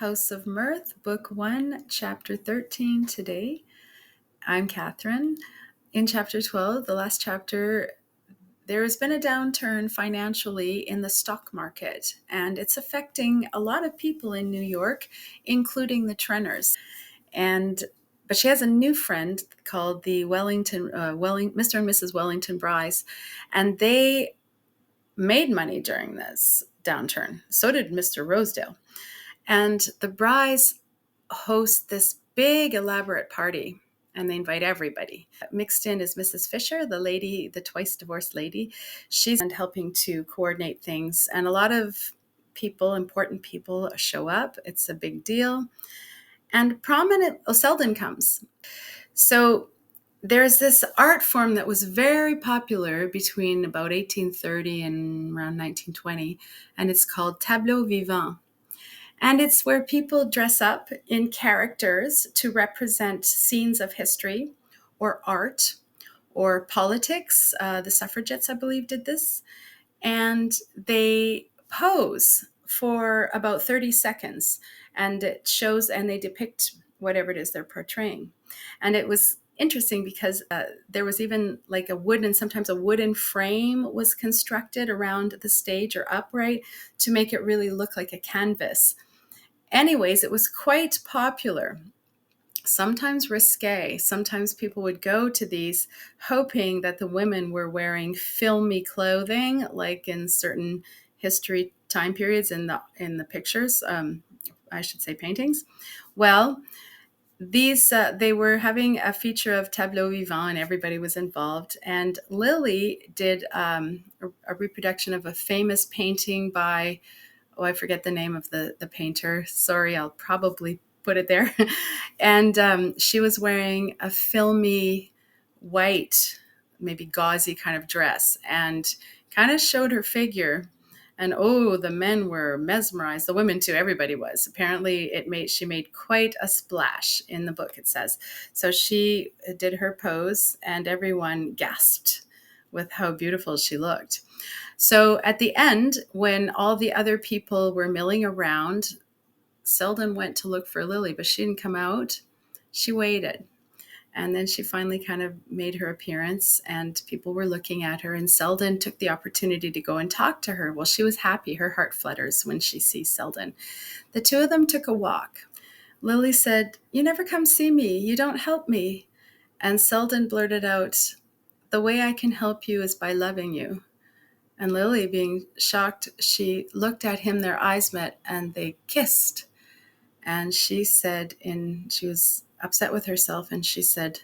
House of Mirth, Book 1, Chapter 13 today. I'm Catherine. In Chapter 12, the last chapter, there has been a downturn financially in the stock market, and it's affecting a lot of people in New York, including the Trenors. But she has a new friend called the Mr. and Mrs. Wellington Brys, and they made money during this downturn. So did Mr. Rosedale. And the Brys host this big elaborate party, and they invite everybody. Mixed in is Mrs. Fisher, the lady, the twice divorced lady. She's helping to coordinate things, and a lot of people, important people, show up. It's a big deal. And Seldon comes. So there's this art form that was very popular between about 1830 and around 1920, and it's called tableau vivant. And it's where people dress up in characters to represent scenes of history or art or politics. The suffragettes, I believe, did this. And they pose for about 30 seconds. And it shows, and they depict whatever it is they're portraying. And it was interesting because there was even like sometimes a wooden frame was constructed around the stage or upright to make it really look like a canvas. Anyways, it was quite popular, sometimes risque. Sometimes people would go to these hoping that the women were wearing filmy clothing, like in certain history time periods in the pictures, I should say paintings. Well, they were having a feature of tableau vivant, and everybody was involved. And Lily did a reproduction of a famous painting by, I forget the name of the painter. Sorry, I'll probably put it there. And she was wearing a filmy white, maybe gauzy kind of dress, and kind of showed her figure. And the men were mesmerized. The women too, everybody was. Apparently she made quite a splash in the book, it says. So she did her pose and everyone gasped with how beautiful she looked. So at the end, when all the other people were milling around, Seldon went to look for Lily, but she didn't come out. She waited. And then she finally kind of made her appearance, and people were looking at her, and Seldon took the opportunity to go and talk to her. Well, she was happy. Her heart flutters when she sees Seldon. The two of them took a walk. Lily said, "You never come see me. You don't help me." And Seldon blurted out, "The way I can help you is by loving you." And Lily, being shocked, she looked at him, their eyes met, and they kissed. And she said, she was upset with herself, and she said,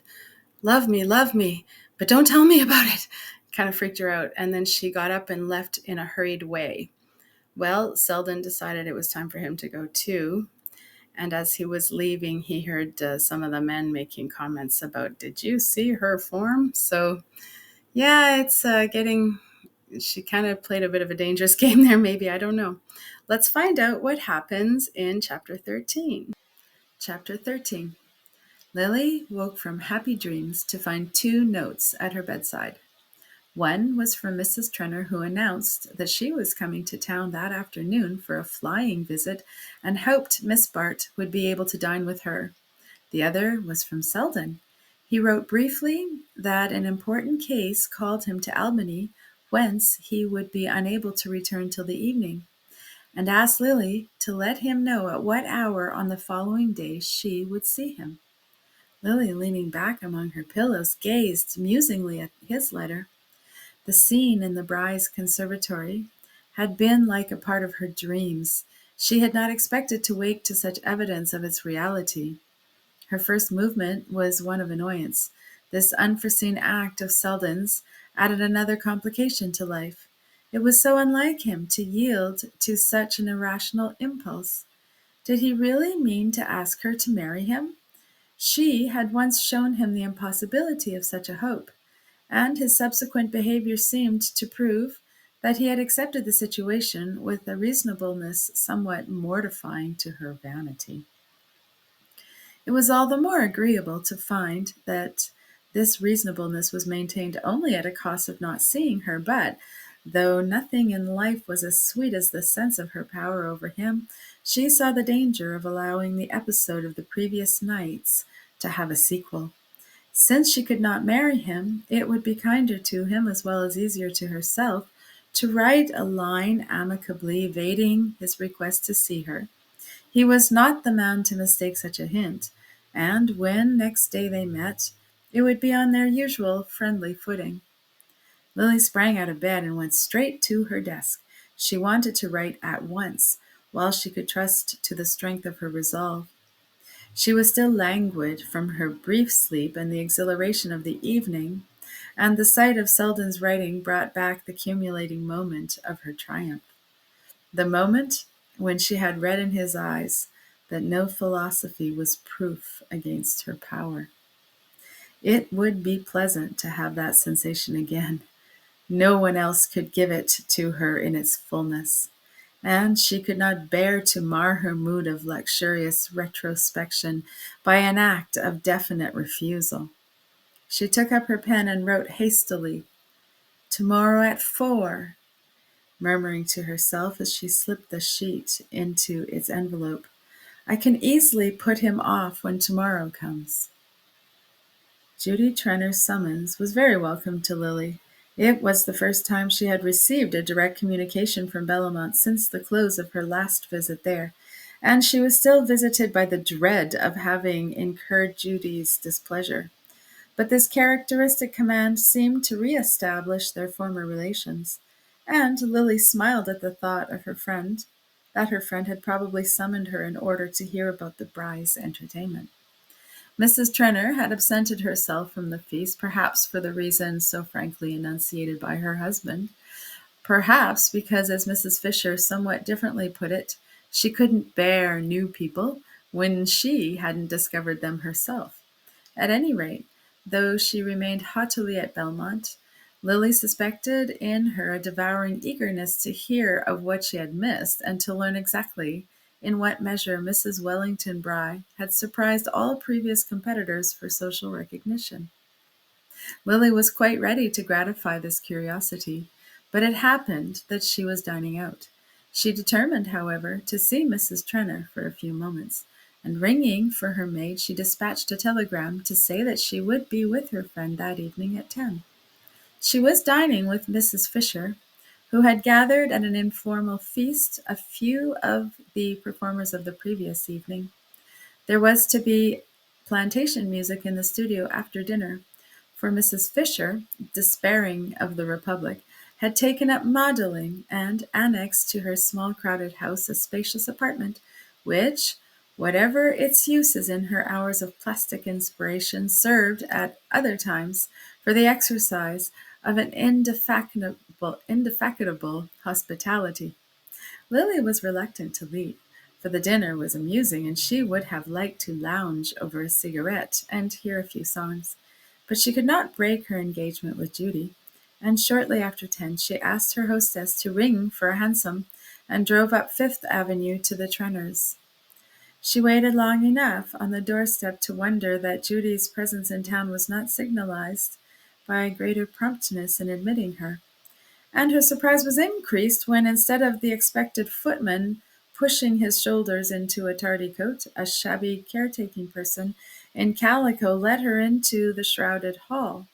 love me, but don't tell me about it." Kind of freaked her out. And then she got up and left in a hurried way. Well, Seldon decided it was time for him to go too. And as he was leaving, he heard some of the men making comments about, "Did you see her form?" So yeah, it's she kind of played a bit of a dangerous game there, maybe. I don't know. Let's find out what happens in Chapter 13. Chapter 13. Lily woke from happy dreams to find 2 notes at her bedside. One was from Mrs. Trenor, who announced that she was coming to town that afternoon for a flying visit and hoped Miss Bart would be able to dine with her. The other was from Seldon. He wrote briefly that an important case called him to Albany, whence he would be unable to return till the evening, and asked Lily to let him know at what hour on the following day she would see him. Lily, leaning back among her pillows, gazed musingly at his letter. The scene in the Brys' conservatory had been like a part of her dreams. She had not expected to wake to such evidence of its reality. Her first movement was one of annoyance. This unforeseen act of Seldon's added another complication to life. It was so unlike him to yield to such an irrational impulse. Did he really mean to ask her to marry him? She had once shown him the impossibility of such a hope, and his subsequent behavior seemed to prove that he had accepted the situation with a reasonableness somewhat mortifying to her vanity. It was all the more agreeable to find that this reasonableness was maintained only at a cost of not seeing her, but Though nothing in life was as sweet as the sense of her power over him, she saw the danger of allowing the episode of the previous nights to have a sequel. Since she could not marry him, it would be kinder to him as well as easier to herself to write a line amicably evading his request to see her. He was not the man to mistake such a hint, and when next day they met, it would be on their usual friendly footing. Lily sprang out of bed and went straight to her desk. She wanted to write at once, while she could trust to the strength of her resolve. She was still languid from her brief sleep and the exhilaration of the evening, and the sight of Seldon's writing brought back the culminating moment of her triumph. The moment when she had read in his eyes that no philosophy was proof against her power. It would be pleasant to have that sensation again. No one else could give it to her in its fullness, and she could not bear to mar her mood of luxurious retrospection by an act of definite refusal. She took up her pen and wrote hastily, "Tomorrow at 4," murmuring to herself as she slipped the sheet into its envelope, "I can easily put him off when tomorrow comes." Judy Trenor's summons was very welcome to Lily. It was the first time she had received a direct communication from Bellamont since the close of her last visit there, and she was still visited by the dread of having incurred Judy's displeasure. But this characteristic command seemed to re-establish their former relations, and Lily smiled at the thought of that her friend had probably summoned her in order to hear about the Brys entertainment. Mrs. Trenor had absented herself from the feast, perhaps for the reason so frankly enunciated by her husband, perhaps because, as Mrs. Fisher somewhat differently put it, she couldn't bear new people when she hadn't discovered them herself. At any rate, though she remained haughtily at Belmont, Lily suspected in her a devouring eagerness to hear of what she had missed and to learn exactly in what measure Mrs. Wellington Bry had surprised all previous competitors for social recognition. Lily was quite ready to gratify this curiosity, but it happened that she was dining out. She determined, however, to see Mrs. Trenor for a few moments, and ringing for her maid, she dispatched a telegram to say that she would be with her friend that evening at 10. She was dining with Mrs. Fisher, who had gathered at an informal feast a few of the performers of the previous evening. There was to be plantation music in the studio after dinner, for Mrs. Fisher, despairing of the Republic, had taken up modelling and annexed to her small crowded house a spacious apartment, which, whatever its uses in her hours of plastic inspiration, served at other times for the exercise of an indefatigable hospitality. Lily was reluctant to leave, for the dinner was amusing and she would have liked to lounge over a cigarette and hear a few songs. But she could not break her engagement with Judy, and shortly after 10 she asked her hostess to ring for a hansom and drove up Fifth Avenue to the Trenors. She waited long enough on the doorstep to wonder that Judy's presence in town was not signalized by greater promptness in admitting her. And her surprise was increased when, instead of the expected footman pushing his shoulders into a tardy coat, a shabby caretaking person in calico led her into the shrouded hall.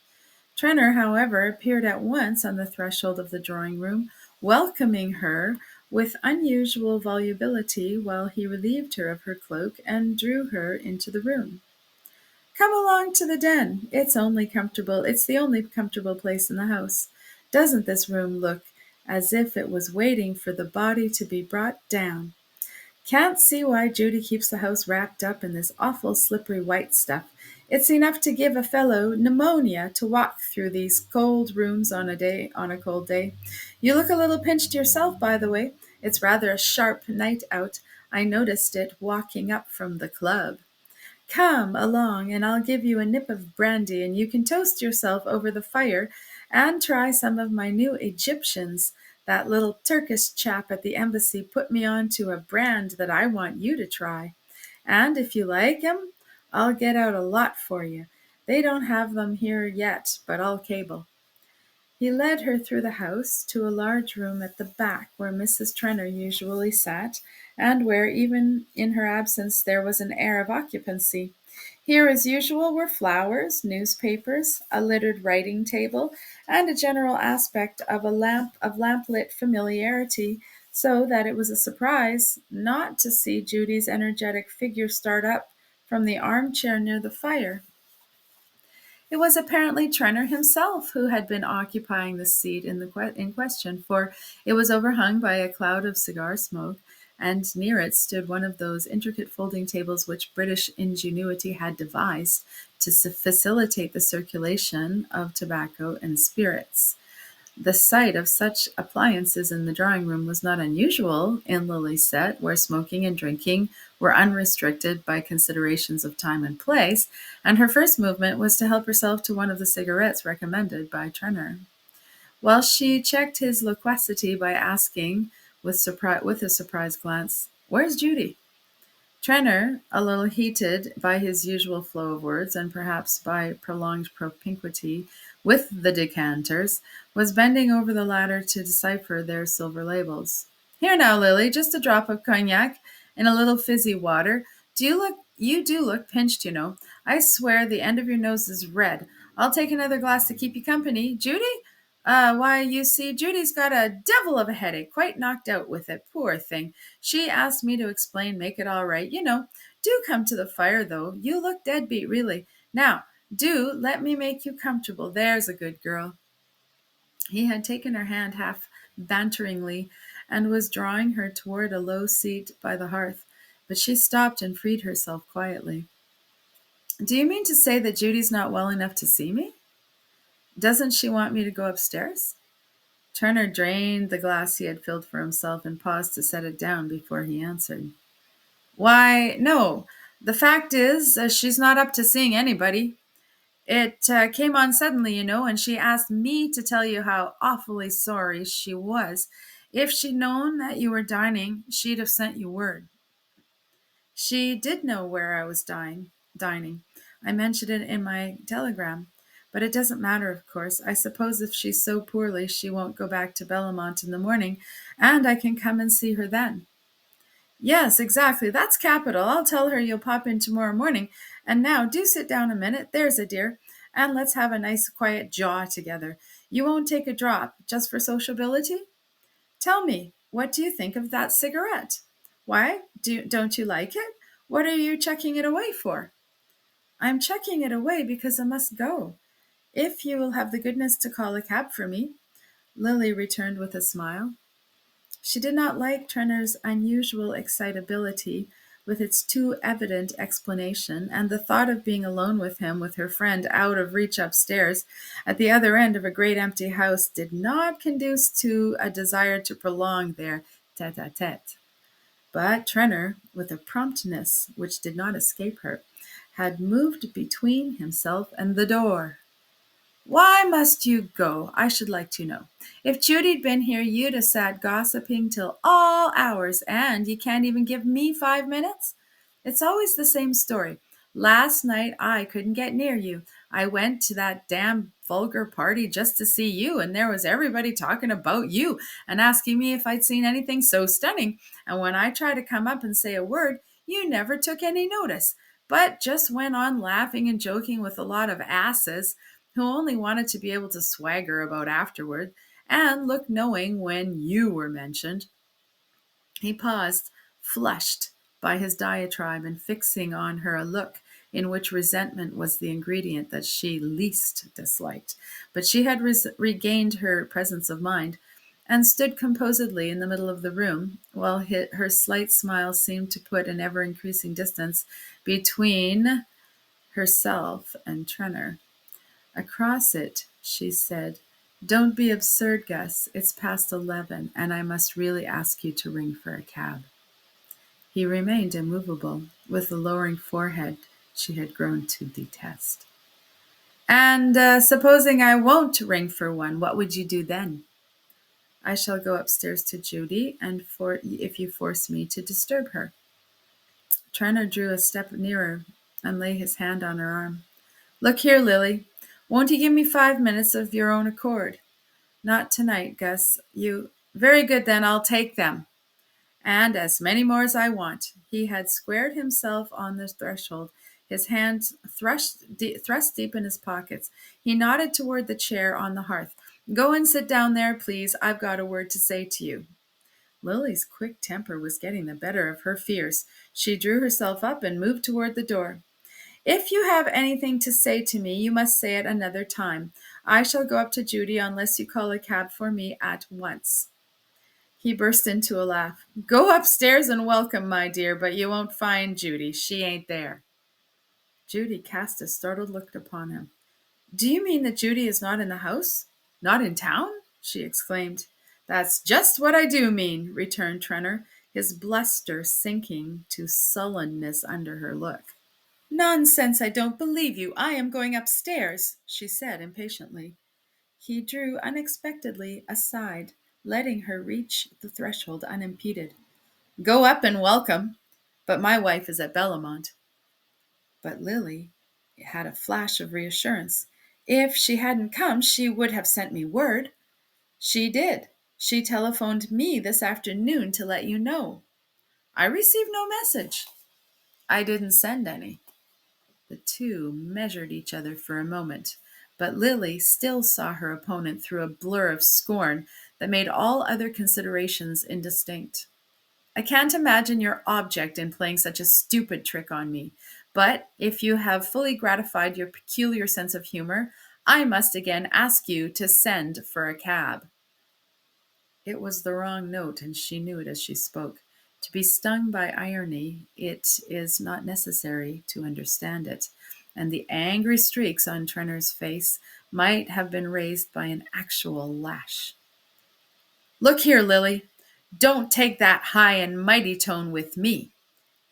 Trenor, however, appeared at once on the threshold of the drawing-room, welcoming her with unusual volubility while he relieved her of her cloak and drew her into the room. "Come along to the den. It's the only comfortable place in the house. Doesn't this room look as if it was waiting for the body to be brought down? Can't see why Judy keeps the house wrapped up in this awful slippery white stuff. It's enough to give a fellow pneumonia to walk through these cold rooms on a cold day. You look a little pinched yourself, by the way. It's rather a sharp night out. I noticed it walking up from the club. Come along, and I'll give you a nip of brandy, and you can toast yourself over the fire and try some of my new Egyptians. That little Turkish chap at the embassy put me on to a brand that I want you to try. And if you like 'em, I'll get out a lot for you. They don't have them here yet, but I'll cable." He led her through the house to a large room at the back where Mrs. Trenor usually sat, and where, even in her absence, there was an air of occupancy. Here, as usual, were flowers, newspapers, a littered writing table, and a general aspect of lamplit familiarity, so that it was a surprise not to see Judy's energetic figure start up from the armchair near the fire. It was apparently Trenor himself who had been occupying the seat in question, for it was overhung by a cloud of cigar smoke, and near it stood one of those intricate folding tables which British ingenuity had devised to facilitate the circulation of tobacco and spirits. The sight of such appliances in the drawing room was not unusual in Lily's set, where smoking and drinking were unrestricted by considerations of time and place, and her first movement was to help herself to one of the cigarettes recommended by Trenor. While she checked his loquacity by asking, with a surprised glance, "Where's Judy?" Trenor, a little heated by his usual flow of words, and perhaps by prolonged propinquity with the decanters, was bending over the latter to decipher their silver labels. "Here now, Lily, just a drop of cognac in a little fizzy water. You do look pinched, you know. I swear the end of your nose is red. I'll take another glass to keep you company. Judy? Why, you see, Judy's got a devil of a headache, quite knocked out with it, poor thing. She asked me to explain, make it all right, you know. Do come to the fire, though. You look dead beat, really. Now, do let me make you comfortable. There's a good girl." He had taken her hand half banteringly and was drawing her toward a low seat by the hearth, but she stopped and freed herself quietly. "Do you mean to say that Judy's not well enough to see me? Doesn't she want me to go upstairs?" Turner drained the glass he had filled for himself and paused to set it down before he answered. "Why, no. The fact is, she's not up to seeing anybody. It came on suddenly, you know, and she asked me to tell you how awfully sorry she was. If she'd known that you were dining, she'd have sent you word." She did know where I was dining. I mentioned it in my telegram. But it doesn't matter, of course. I suppose if she's so poorly, she won't go back to Bellamont in the morning, and I can come and see her then. "Yes, exactly. That's capital. I'll tell her you'll pop in tomorrow morning. And now do sit down a minute, there's a dear, and let's have a nice quiet jaw together. You won't take a drop, just for sociability? Tell me, what do you think of that cigarette? Why, don't you like it? What are you chucking it away for?" "I'm chucking it away because I must go. If you will have the goodness to call a cab for me," Lily returned with a smile. She did not like Trenor's unusual excitability, with its too evident explanation, and the thought of being alone with him, with her friend out of reach upstairs, at the other end of a great empty house, did not conduce to a desire to prolong their tete-a-tete. But Trenor, with a promptness which did not escape her, had moved between himself and the door. "Why must you go, I should like to know? If Judy'd been here, you'd have sat gossiping till all hours, and you can't even give me 5 minutes? It's always the same story. Last night I couldn't get near you. I went to that damn vulgar party just to see you, and there was everybody talking about you and asking me if I'd seen anything so stunning. And when I tried to come up and say a word, you never took any notice, but just went on laughing and joking with a lot of asses who only wanted to be able to swagger about afterward, and look knowing when you were mentioned." He paused, flushed by his diatribe, and fixing on her a look in which resentment was the ingredient that she least disliked. But she had regained her presence of mind, and stood composedly in the middle of the room, while her slight smile seemed to put an ever-increasing distance between herself and Trenor. Across it, she said, "Don't be absurd, Gus. It's past 11, and I must really ask you to ring for a cab." He remained immovable, with the lowering forehead she had grown to detest. "And supposing I won't ring for one, what would you do then?" "I shall go upstairs to Judy, and if you force me to disturb her." Trenor drew a step nearer and laid his hand on her arm. "Look here, Lily. Won't you give me 5 minutes of your own accord? Not tonight, Gus. You. Very good, then. I'll take them. And as many more as I want. He had squared himself on the threshold, his hands thrust deep in his pockets. He nodded toward the chair on the hearth. Go and sit down there, please. I've got a word to say to you. Lily's quick temper was getting the better of her fears. She drew herself up and moved toward the door. If you have anything to say to me, you must say it another time. I shall go up to Judy unless you call a cab for me at once. He burst into a laugh. Go upstairs and welcome, my dear, but you won't find Judy. She ain't there. Judy cast a startled look upon him. Do you mean that Judy is not in the house? Not in town? She exclaimed. That's just what I do mean, returned Trenor, his bluster sinking to sullenness under her look. Nonsense, I don't believe you. I am going upstairs, she said impatiently. He drew unexpectedly aside, letting her reach the threshold unimpeded. Go up and welcome, but my wife is at Bellamont. But Lily had a flash of reassurance. If she hadn't come, she would have sent me word. She did. She telephoned me this afternoon to let you know. I received no message. I didn't send any. The two measured each other for a moment, but Lily still saw her opponent through a blur of scorn that made all other considerations indistinct. I can't imagine your object in playing such a stupid trick on me, but if you have fully gratified your peculiar sense of humor, I must again ask you to send for a cab. It was the wrong note, and she knew it as she spoke. To be stung by irony, it is not necessary to understand it, and the angry streaks on Trenor's face might have been raised by an actual lash. Look here, Lily, don't take that high and mighty tone with me.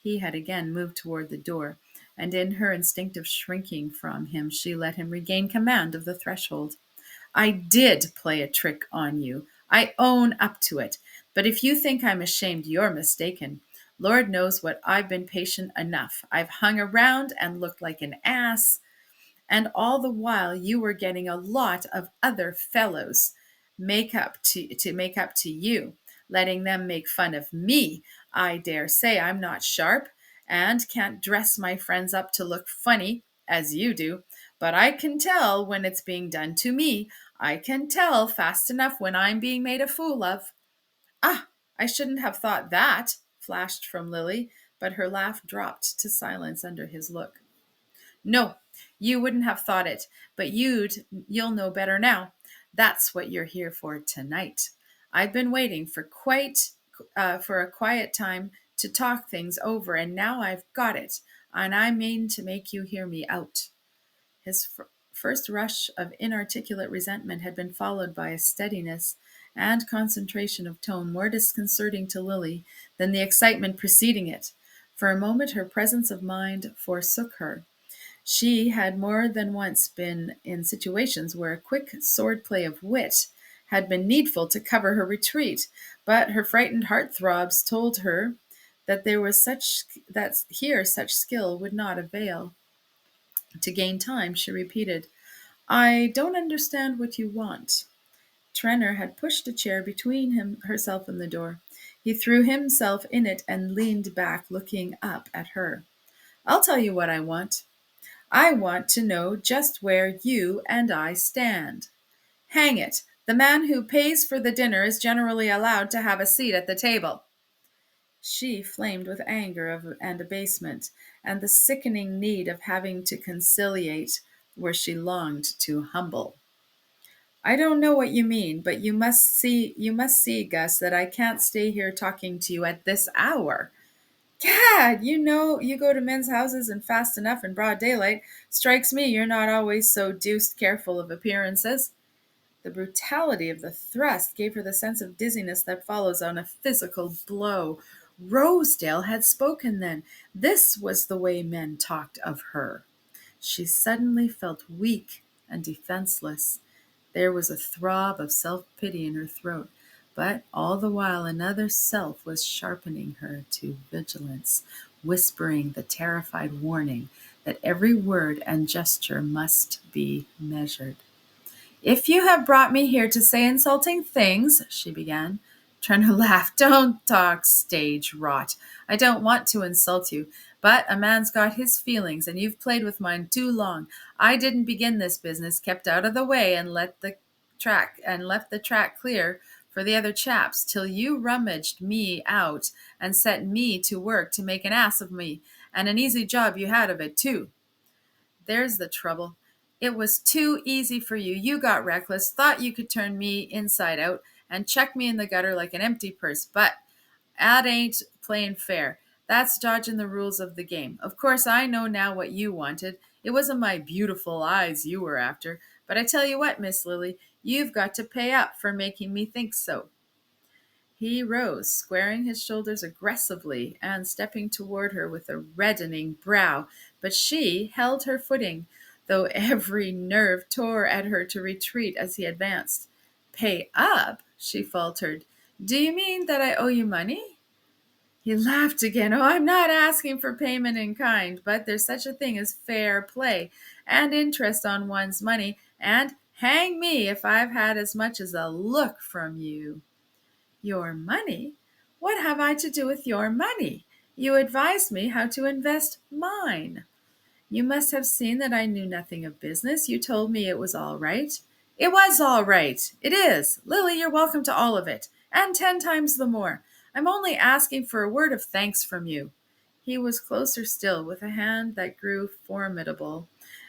He had again moved toward the door, and in her instinctive shrinking from him, she let him regain command of the threshold. I did play a trick on you. I own up to it. But if you think I'm ashamed, you're mistaken. Lord knows what I've been patient enough. I've hung around and looked like an ass, and all the while you were getting a lot of other fellows make up to you, letting them make fun of me. I dare say I'm not sharp and can't dress my friends up to look funny as you do, but I can tell when it's being done to me. I can tell fast enough when I'm being made a fool of. Ah, I shouldn't have thought that, flashed from Lily, but her laugh dropped to silence under his look. No, you wouldn't have thought it, but you'll know better now. That's what you're here for tonight. I've been waiting for a quiet time to talk things over, and now I've got it, and I mean to make you hear me out. His first rush of inarticulate resentment had been followed by a steadiness and concentration of tone more disconcerting to Lily than the excitement preceding it. For a moment her presence of mind forsook her. She had more than once been in situations where a quick sword play of wit had been needful to cover her retreat, but her frightened heart-throbs told her that here such skill would not avail. To gain time, she repeated, I don't understand what you want. Trenor had pushed a chair between herself and the door. He threw himself in it and leaned back, looking up at her. I'll tell you what I want. I want to know just where you and I stand. Hang it, the man who pays for the dinner is generally allowed to have a seat at the table. She flamed with anger and abasement, and the sickening need of having to conciliate where she longed to humble. I don't know what you mean, but you must see, Gus, that I can't stay here talking to you at this hour. Gad, you know you go to men's houses and fast enough in broad daylight. Strikes me you're not always so deuced careful of appearances. The brutality of the thrust gave her the sense of dizziness that follows on a physical blow. Rosedale had spoken then. This was the way men talked of her. She suddenly felt weak and defenseless. There was a throb of self-pity in her throat, but all the while another self was sharpening her to vigilance, whispering the terrified warning that every word and gesture must be measured. If you have brought me here to say insulting things, she began. Trenor laughed. Don't talk stage rot. I don't want to insult you, but a man's got his feelings, and you've played with mine too long. I didn't begin this business, kept out of the way, and left the track clear for the other chaps till you rummaged me out and set me to work to make an ass of me, and an easy job you had of it, too. There's the trouble. It was too easy for you. You got reckless, thought you could turn me inside out and chuck me in the gutter like an empty purse. But that ain't playing fair. That's dodging the rules of the game. Of course, I know now what you wanted. It wasn't my beautiful eyes you were after. But I tell you what, Miss Lily, you've got to pay up for making me think so. He rose, squaring his shoulders aggressively and stepping toward her with a reddening brow, but she held her footing, though every nerve tore at her to retreat as he advanced. Pay up? She faltered. Do you mean that I owe you money? He laughed again. Oh, I'm not asking for payment in kind, but there's such a thing as fair play and interest on one's money, and hang me if I've had as much as a look from you. Your money? What have I to do with your money? You advised me how to invest mine. You must have seen that I knew nothing of business. You told me it was all right. It was all right. It is. Lily, you're welcome to all of it, and 10 times the more. I'm only asking for a word of thanks from you. He was closer still, with a hand that grew formidable,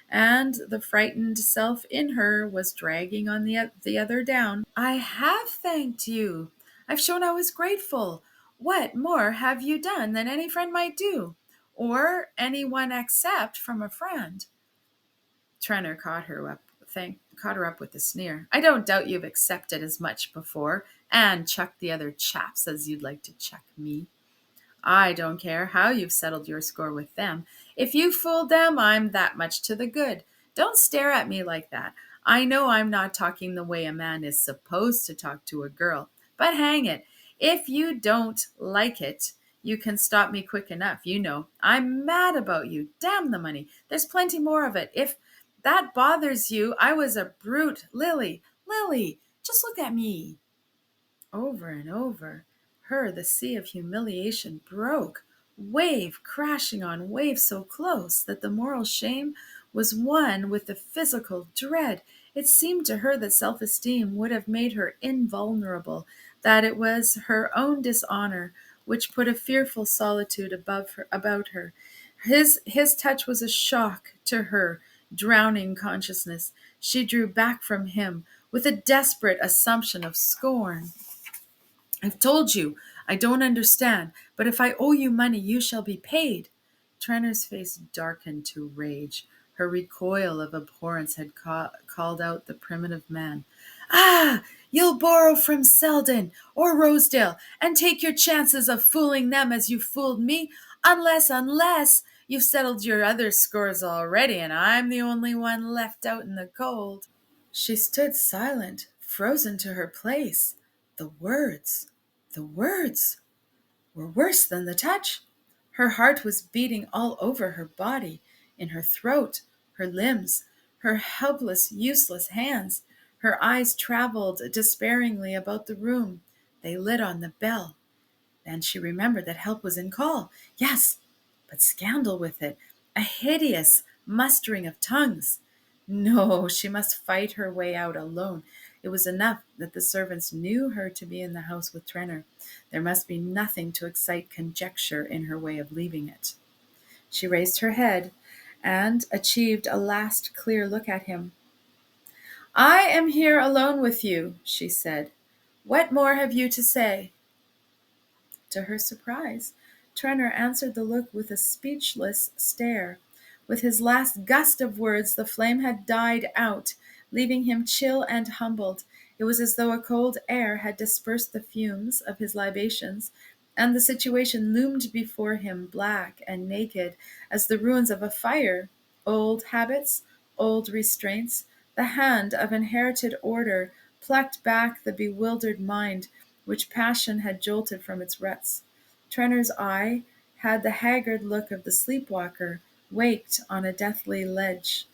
and the frightened self in her was dragging on the other down. I have thanked you. I've shown I was grateful. What more have you done than any friend might do? Or any one except from a friend? Trenor caught her up with a sneer. I don't doubt you've accepted as much before, and chucked the other chaps as you'd like to chuck me. I don't care how you've settled your score with them. If you fooled them, I'm that much to the good. Don't stare at me like that. I know I'm not talking the way a man is supposed to talk to a girl. But hang it, if you don't like it, you can stop me quick enough. You know, I'm mad about you. Damn the money. There's plenty more of it. If that bothers you, I was a brute. Lily, just look at me. Over and over her the sea of humiliation broke, wave crashing on wave so close that the moral shame was one with the physical dread. It seemed to her that self-esteem would have made her invulnerable, that it was her own dishonor which put a fearful solitude about her. His touch was a shock to her drowning consciousness. She drew back from him with a desperate assumption of scorn. I've told you, I don't understand, but if I owe you money, you shall be paid. Trenor's face darkened to rage. Her recoil of abhorrence had called out the primitive man. Ah, you'll borrow from Seldon or Rosedale and take your chances of fooling them as you fooled me, unless you've settled your other scores already and I'm the only one left out in the cold. She stood silent, frozen to her place. The words, the words were worse than the touch. Her heart was beating all over her body, in her throat, her limbs, her helpless, useless hands. Her eyes traveled despairingly about the room. They lit on the bell. Then she remembered that help was in call. Yes, but scandal with it. A hideous mustering of tongues. No, she must fight her way out alone. It was enough that the servants knew her to be in the house with Trenor. There must be nothing to excite conjecture in her way of leaving it. She raised her head and achieved a last clear look at him. I am here alone with you, she said. What more have you to say? To her surprise, Trenor answered the look with a speechless stare. With his last gust of words, the flame had died out, leaving him chill and humbled. It was as though a cold air had dispersed the fumes of his libations, and the situation loomed before him black and naked as the ruins of a fire. Old habits, old restraints, the hand of inherited order plucked back the bewildered mind which passion had jolted from its ruts. Trenor's eye had the haggard look of the sleepwalker waked on a deathly ledge.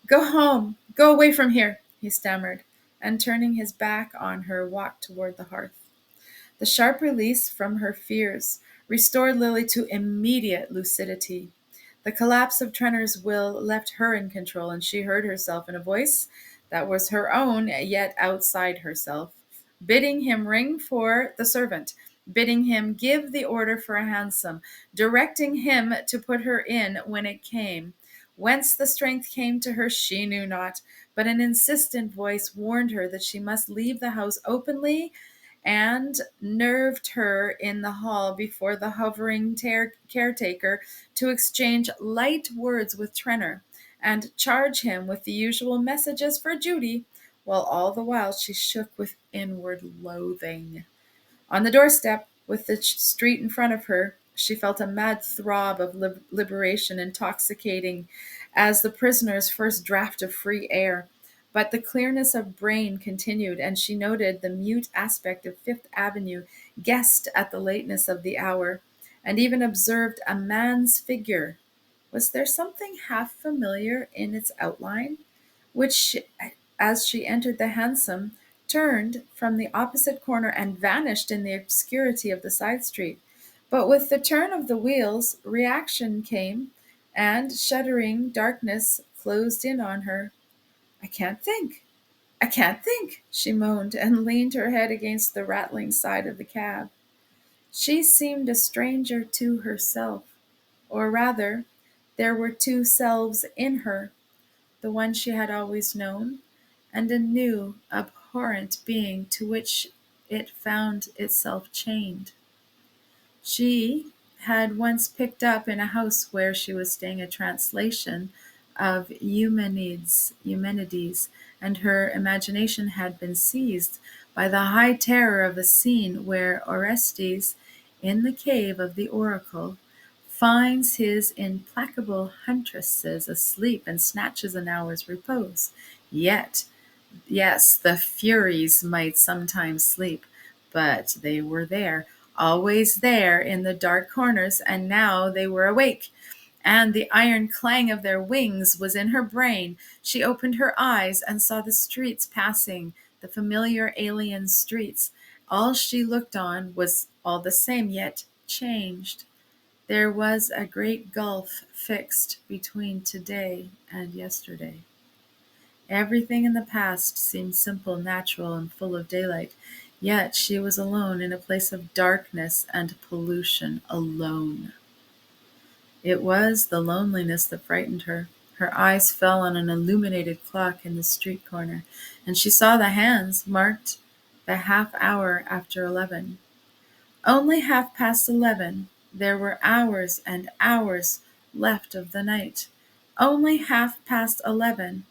Go home! Go away from here! he stammered, and turning his back on her, walked toward the hearth. The sharp release from her fears restored Lily to immediate lucidity. The collapse of Trenor's will left her in control, and she heard herself in a voice that was her own, yet outside herself, bidding him ring for the servant, bidding him give the order for a hansom, directing him to put her in when it came. Whence the strength came to her she knew not, but an insistent voice warned her that she must leave the house openly, and nerved her in the hall before the hovering caretaker to exchange light words with Trenor, and charge him with the usual messages for Judy, while all the while she shook with inward loathing. On the doorstep, with the street in front of her, she felt a mad throb of liberation, intoxicating as the prisoner's first draught of free air. But the clearness of brain continued, and she noted the mute aspect of Fifth Avenue, guessed at the lateness of the hour, and even observed a man's figure. Was there something half familiar in its outline, which, as she entered the hansom, turned from the opposite corner and vanished in the obscurity of the side street? But with the turn of the wheels, reaction came, and shuddering darkness closed in on her. "I can't think. I can't think," she moaned, and leaned her head against the rattling side of the cab. She seemed a stranger to herself, or rather, there were two selves in her, the one she had always known, and a new, abhorrent being to which it found itself chained. She had once picked up in a house where she was staying a translation of Eumenides, and her imagination had been seized by the high terror of a scene where Orestes, in the cave of the oracle, finds his implacable huntresses asleep and snatches an hour's repose. Yet, yes, the Furies might sometimes sleep, but they were there, always there in the dark corners, and now they were awake, and the iron clang of their wings was in her brain. She opened her eyes and saw the streets passing, the familiar alien streets. All she looked on was all the same, yet changed. There was a great gulf fixed between today and yesterday. Everything in the past seemed simple, natural, and full of daylight. Yet she was alone in a place of darkness and pollution, alone. It was the loneliness that frightened her. Her eyes fell on an illuminated clock in the street corner, and she saw the hands marked the half hour after 11. Only 11:30. There were hours and hours left of the night. Only 11:30.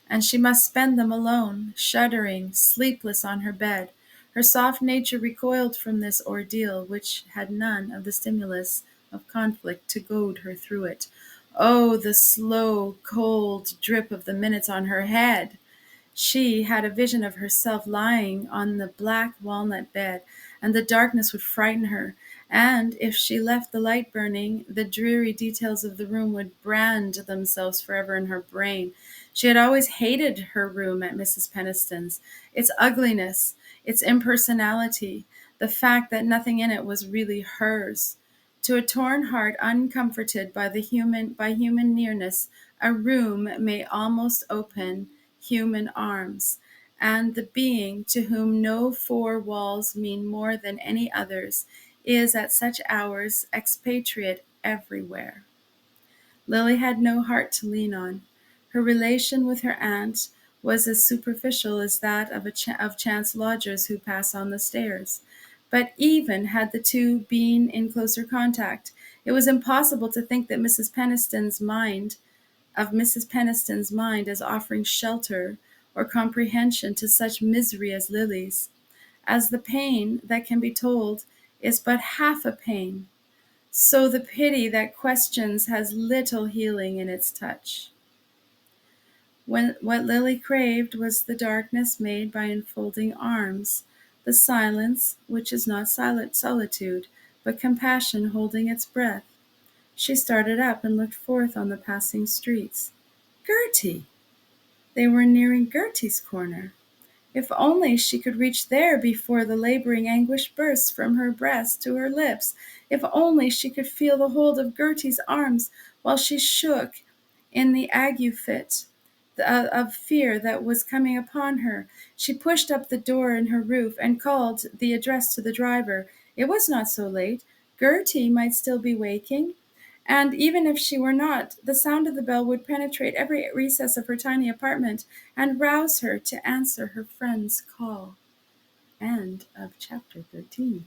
And she must spend them alone, shuddering, sleepless on her bed. Her soft nature recoiled from this ordeal, which had none of the stimulus of conflict to goad her through it. Oh, the slow, cold drip of the minutes on her head! She had a vision of herself lying on the black walnut bed, and the darkness would frighten her, and if she left the light burning, the dreary details of the room would brand themselves forever in her brain. She had always hated her room at Mrs. Peniston's, its ugliness, its impersonality, the fact that nothing in it was really hers. To a torn heart uncomforted by human nearness, a room may almost open human arms, and the being to whom no four walls mean more than any others is at such hours expatriate everywhere. Lily had no heart to lean on. Her relation with her aunt was as superficial as that of chance lodgers who pass on the stairs. But even had the two been in closer contact, it was impossible to think that Mrs. Peniston's mind as offering shelter or comprehension to such misery as Lily's. As the pain that can be told is but half a pain, so the pity that questions has little healing in its touch. What Lily craved was the darkness made by enfolding arms, the silence which is not solitude, but compassion holding its breath. She started up and looked forth on the passing streets. Gertie! They were nearing Gertie's corner. If only she could reach there before the laboring anguish burst from her breast to her lips! If only she could feel the hold of Gertie's arms while she shook in the ague fit of fear that was coming upon her! She pushed up the door in her roof, and called the address to the driver. It was not so late. Gertie might still be waking. And even if she were not, the sound of the bell would penetrate every recess of her tiny apartment and rouse her to answer her friend's call. End of chapter 13.